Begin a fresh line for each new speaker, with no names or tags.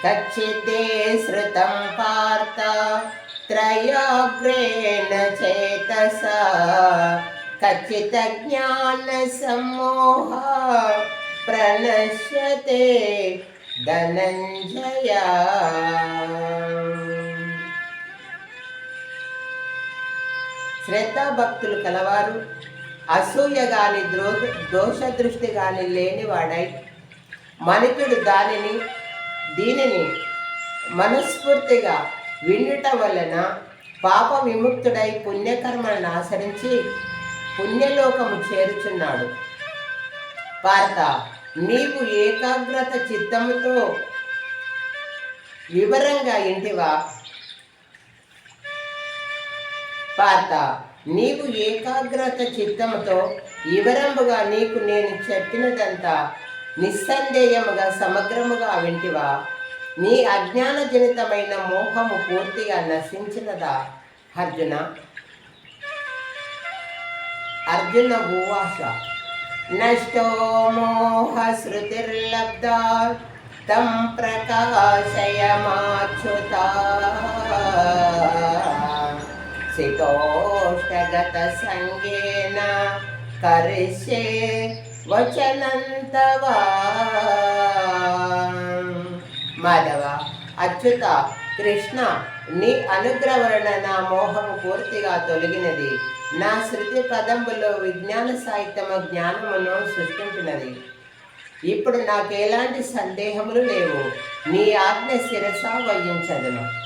कच्चिते श्रुतं पार्थ त्रयाग्रेण चेतसा कच्चित् ज्ञानसम्मोह प्रणश्यते ధనంజయ. శ్రద్ధాభక్తులు కలవారు, అసూయ గాని దోష దృష్టి గాని లేనివాడై మనితుడు దీనిని మనస్ఫూర్తిగా వినుట వలన పాప విముక్తుడై పుణ్యకర్మలను ఆచరించి పుణ్యలోకము చేరుచున్నాడు. పార్థ, నీవు ఏకాగ్రత చిత్తముతో వివరంగా ఇంటివా? పార్థ, నీవు ఏకాగ్రత చిత్తముతో వివరముగా నీకు నేను చెప్పినదంతా నిస్సందేహముగా సమగ్రముగా వింటివా? నీ అజ్ఞానజనితమైన మోహము పూర్తిగా నశించినదా అర్జున? అర్జున ఉవాచ నష్టో మోహ శృతిర్లబ్ధా తం ప్రకాశయమాచ్యుతా శితోష్టగత సంగేన కరిష్యే వచనం తవ. మాధవ, అచ్యుత, కృష్ణ, నీ అనుగ్రహ వలన నా మోహము పూర్తిగా తొలగినది. నా శృతి పదంబులో విజ్ఞాన సాహిత్యము జ్ఞానమును సృష్టించినది. ఇప్పుడు నాకు ఎలాంటి సందేహములు లేవు. నీ ఆజ్ఞ శిరస వహించదును.